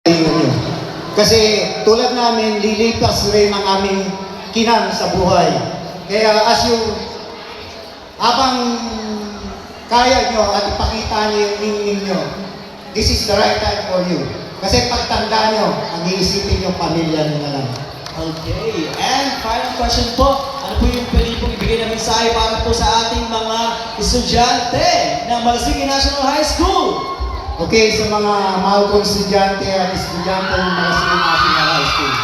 Ninyo. Kasi tulad namin, lilipas rin ang aming kinang sa buhay. Kaya habang kaya nyo at ipakita nyo yung ningning nyo, this is the right time for you. Kasi pagtanda nyo, ang iisipin yung pamilya nyo na lang. Okay, and final question po. Ano po yung pwede pong ibigay na mensahe para po sa ating mga estudyante ng Malasigi National High School? Okay, sa mga mahal kong estudyante at estudyante ng Malasigi National High School.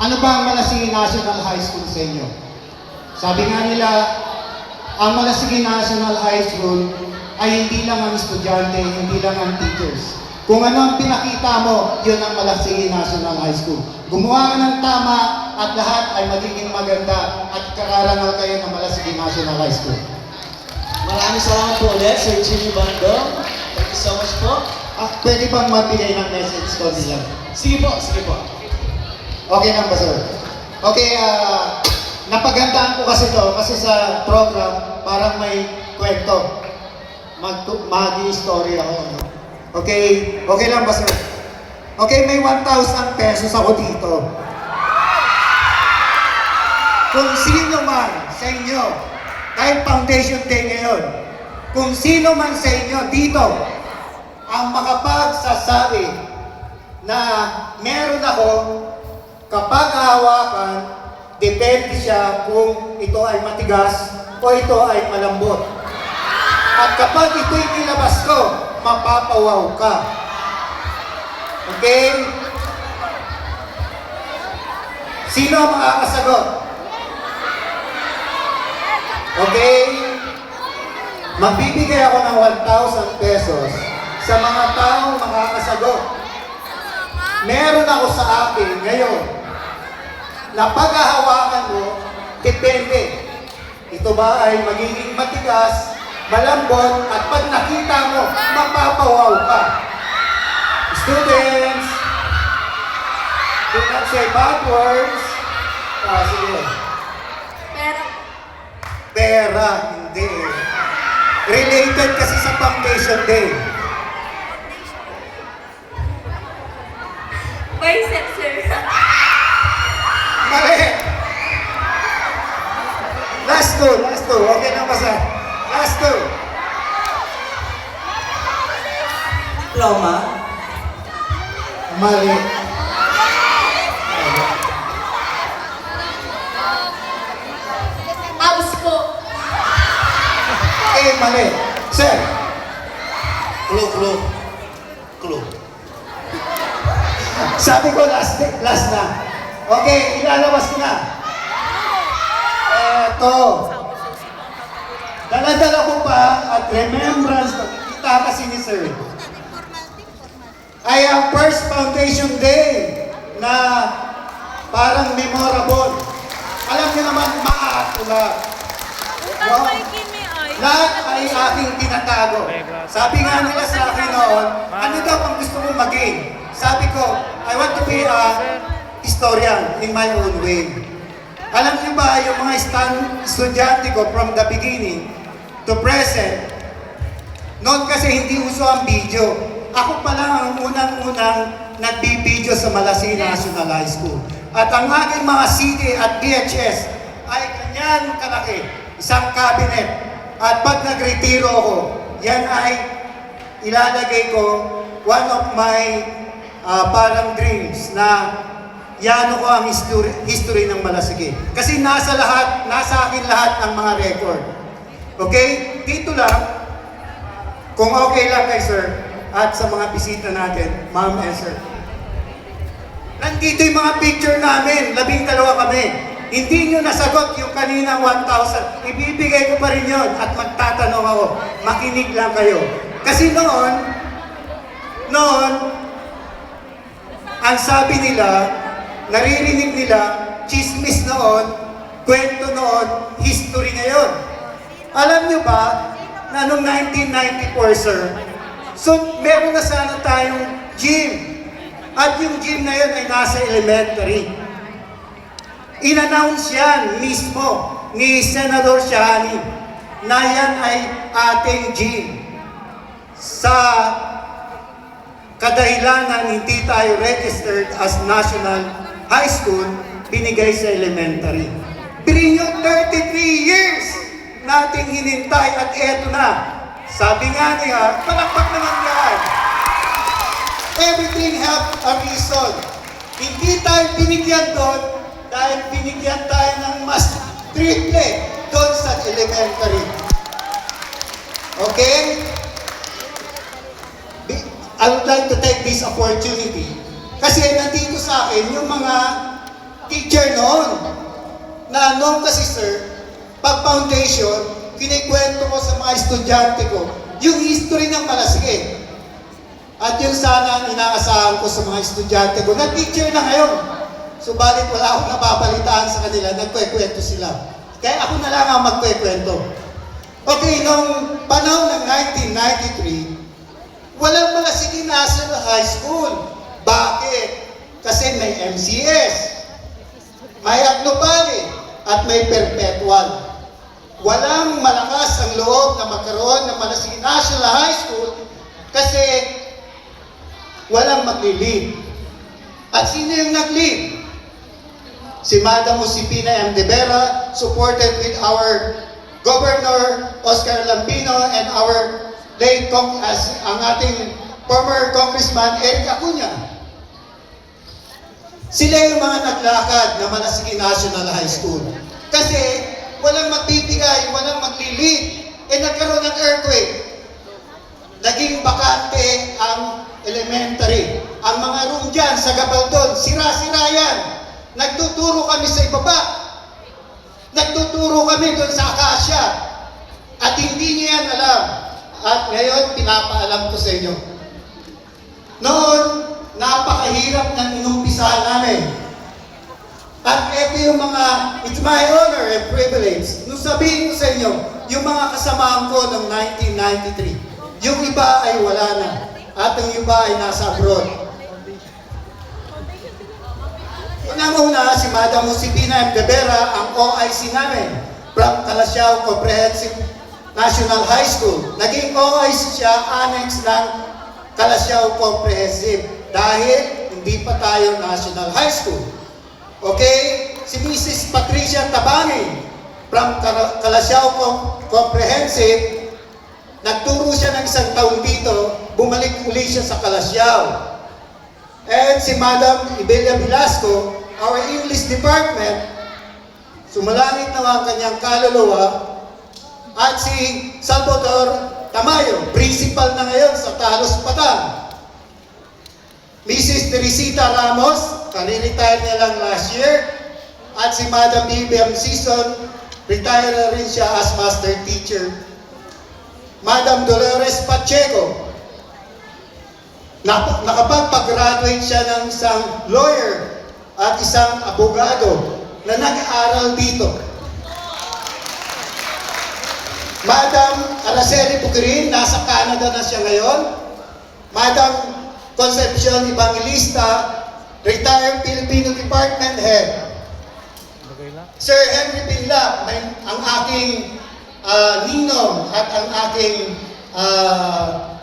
Ano ba ang Malasigi National High School sa inyo? Sabi nga nila, ang Malasigi National High School ay hindi lang ang estudyante, hindi lang ang teachers. Kung ano ang pinakita mo, yun ang Malasigi National High School. Gumawa ka ng tama at lahat ay magiging maganda at kararangal kayo ng Malasigi National High School. Maraming salamat po ulit, Sir Jimmy Bandong. Thank you so much po. Pwede bang magbigay ng message ko nila? Sige po, sige po. Okay lang ba, sir? Okay, napagandaan ko kasi to kasi sa program parang may kwento. Mag-i-story ako. Ano? Okay, okay lang ba, sir? Okay, may 1,000 pesos ako dito. Kung sino man sa inyo, dahil Foundation Day ngayon, kung sino man sa inyo dito ang makapagsasabi na meron ako, kapag hawakan, depende siya kung ito ay matigas o ito ay malambot. At kapag ito'y nilabas ko, mapapawaw ka. Okay? Sino ang makakasagot? Okay? Magbibigay ako ng 1,000 pesos sa mga taong makakasagot. Meron ako sa akin ngayon na paghahawakan mo, depende. Ito ba ay magiging matigas, malambot, at pag nakita mo, mapapawaw ka. Students, do not say bad words. Sige. Pera, hindi. Related kasi sa Foundation Day. Bicep, sir. Mali! Last two. Okay na ba, sir? Last two. Diploma. Mali. Abs po. Mali. Sir. Clue. Sabi ko last na. Okay, ilalabas ko na. Eto. Dala-dala ko pa at remembrance, kita kasi ni Sir. Ay ang first Foundation Day na parang memorable. Alam niyo naman, maatula. No? Lahat ay aking tinatago. Sabi nga nila sa akin noon, ano daw ang gusto mong maging? Sabi ko, I want to be a historian in my own way. Alam niyo ba, yung mga estudyante ko from the beginning to present, noon kasi hindi uso ang video. Ako pa lang ang unang-unang nagbibideo sa Malasigi National High School. At ang aking mga CD at VHS ay ganyan kalaki, isang cabinet. At pag nagretiro ako, yan ay ilalagay ko one of my parang dreams na yano ko ang history ng Malasigi. Kasi nasa akin lahat ang mga record. Okay? Dito lang, kung okay lang kay Sir at sa mga bisita natin, Ma'am and Sir. Nandito yung mga picture namin, 12 kami. Hindi nyo nasagot yung kanina 1,000. Ibibigay ko pa rin yun at magtatanong ako. Makinig lang kayo. Kasi noon, ang sabi nila, naririnig nila, chismis noon, kwento noon, history ngayon. Alam nyo ba, na noong 1994, sir, so meron na sana tayong gym. At yung gym na yun ay nasa elementary. In-announce yan mismo ni Senador Shahani na yan ay ating gym sa kadahilanan hindi tayo registered as national high school, binigay sa elementary. Brinyo 33 years nating hinintay at eto na. Sabi nga niya, palakpak naman yan. Everything have a reason. Hindi tayo binigyan doon dahil binigyan tayo ng mas triple doon sa elementary. Okay? I would like to take this opportunity kasi nandito sa akin yung mga teacher noon na noon kasi sir, pag foundation, kinikwento ko sa mga estudyante ko yung history ng Malasigi. At yun sana ang inaasahan ko sa mga estudyante ko na teacher na ngayon. Subalit wala akong napapalitaan sa kanila, nagkwekwento sila. Kaya ako na lang ang magkwekwento. Okay, noong panahon ng 1993, walang Malasigi National High School. Bakit? Kasi may MCS, may Agnopali, at may Perpetual. Walang malakas ang loob na magkaroon ng Malasigi National High School kasi walang maglilid. At sino yung nag-lead? Si Madam Josefina M. De Vera, supported with our Governor Oscar Lampino and our late ang ating former Congressman Eric Acuña. Sila yung mga naglakad na Malasigi National High School. Kasi walang magbibigay, walang maglilid. Nagkaroon ng earthquake. Naging bakante ang elementary. Ang mga room dyan sa Gabaldon, sira-sira yan. Nagtuturo kami sa ibaba. Nagtuturo kami doon sa Acacia. At hindi niyo yan alam. At ngayon, pinapaalam ko sa inyo. Noon, napakahirap ng inumpisahan namin. At ito yung mga, it's my honor and privilege. Nung sabihin ko sa inyo, yung mga kasamaan ko noong 1993, yung iba ay wala na. At yung iba ay nasa abroad. Unang-una, si Madam Josefina M. De Vera, ang OIC namin, from Calasiao Comprehensive National High School. Naging OIC siya, annex ng Calasiao Comprehensive dahil hindi pa tayo National High School. Okay? Si Mrs. Patricia Tabangin from Calasiao Comprehensive, nagturo siya ng isang taon dito, bumalik uli siya sa Calasiao. And si Madam Ibelia Velasco, our English Department, sumalangit naman ang kanyang kaluluwa. At si Salvador Tamayo, principal na ngayon sa Talos Patang. Mrs. Teresita Ramos, kani-retire niya lang last year. At si Madam Bibiam Sison, retire na rin siya as master teacher. Madam Dolores Pacheco, nakapag-graduate siya ng isang lawyer at isang abogado na nag-aaral dito. Madam Araceli Puquirin, nasa Canada na siya ngayon. Madam Concepcion Evangelista, retired Filipino Department Head. Sir Henry Pinlap, ang aking ninong at ang aking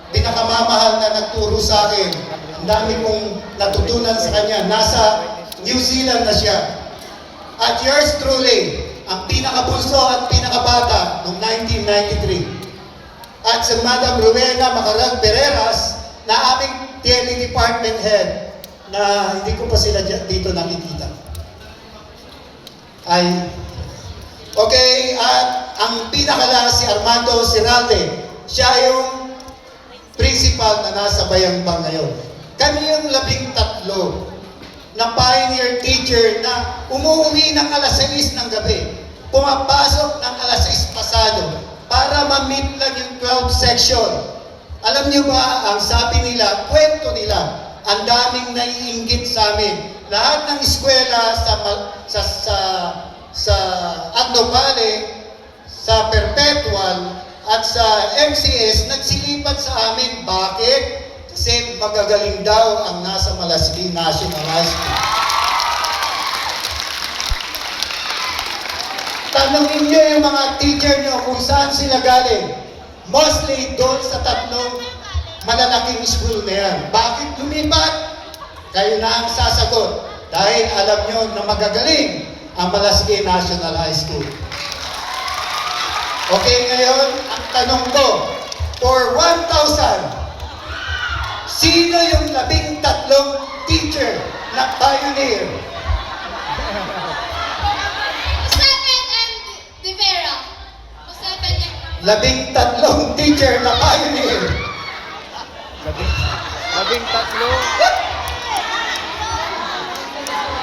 pinakamamahal na nagturo sa akin. Ang dami kong natutunan sa kanya. Nasa New Zealand na siya. At yours truly, ang pinakabunso at pinakabata noong 1993. At si Madam Rowena Macarag Pereras, na aming TLE Department Head, na hindi ko pa sila dito nakikita. Okay, at ang pinakala si Armando Siralde, siya yung principal na nasa Bayambang ngayon. Kami yung 13 na pioneer teacher na umuwi ng alas 6 ng gabi, pumapasok ng alas 6 pasado para ma-meet lang yung 12 section. Alam niyo ba, ang sabi nila, kwento nila, ang daming naiinggit sa amin. Lahat ng eskwela sa Agnopali, sa Perpetual, at sa MCS, nagsilipat sa amin. Bakit? Kasi magagaling daw ang nasa Malasigi National High School. Tanungin niyo yung mga teacher niyo kung saan sila galing. Mostly doon sa tatlong malalaking school na yan. Bakit lumipat, kayo na ang sasagot. Dahil alam nyo na magagaling ang Malasigi National High School. Okay, ngayon, ang tanong ko, for 1,000, sino yung 13 teacher na pioneer? Stephen and De Vera. Stephen and 13 teacher na pioneer. Labing tatlo.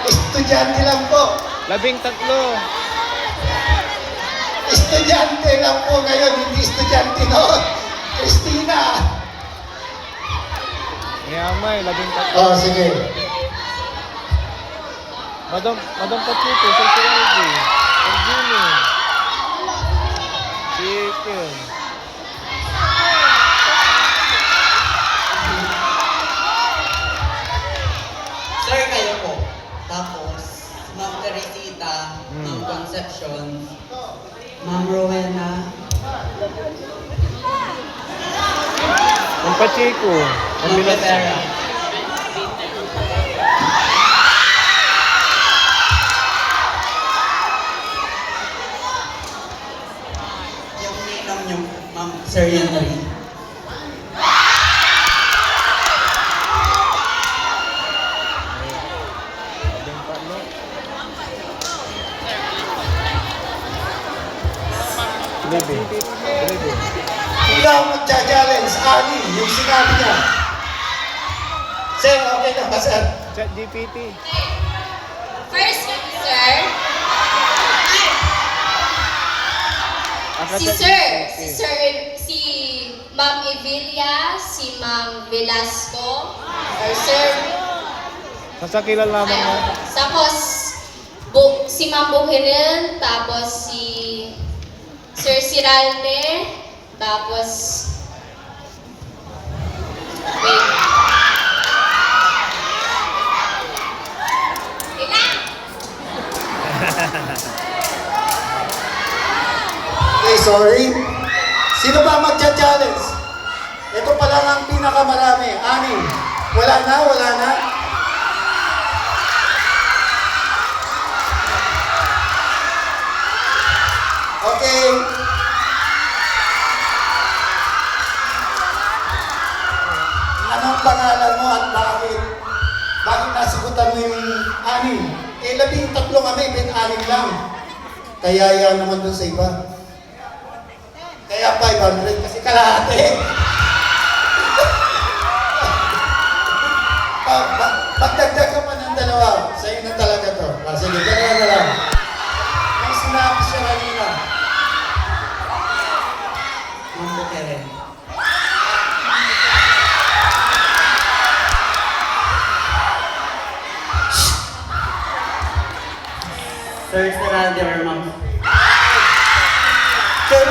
Estudyante lang po. Labing tatlo. Estudyante lang po ngayon, hindi estudyante noon. Christina. Ngayamay, labing tatlo. Oh, sige. Madam Pachuco, Sir Siraldi, Sir Jimmy. Chicken. Sir, kayo po. Tapos, Ma'am Teresita, Ma'am Concepcion, Ma'am Rowena, Ang Pachico. Ang Ma'am Bilas. Petera. Yung ninong niyo, Ma'am Sir Henry. Labing tatlo. Libe. Sino ang magja-challenge? Ani, yung sinabi niya. Sir, okay na ba, sir? Chat GPT. First, sir. Si Ma'am Evelia, si Ma'am Velasco, or Sir. Sasakilal lamang mo. Tapos, si Ma'am Buhirin, tapos si Sir Siralde, tapos, wait. Ilan? Okay, sorry. Sino ba magja-challenge? Ito pa lang ang pinakamarami. Ani, wala na? Okay. Anong pangalan mo at bakit? Bakit nasagutan mo yung anim? 13 kami, bin anim lang. Kaya yan naman dun sa iba. Kaya 500 kasi kalahati. Magdagdag ka pa ng dalawa. Sa'yo na talaga to. Sige, dalawa na lang. May sinabi siya kanina. Ma'am Bukirin. Sir Seralde or Ma'am Sir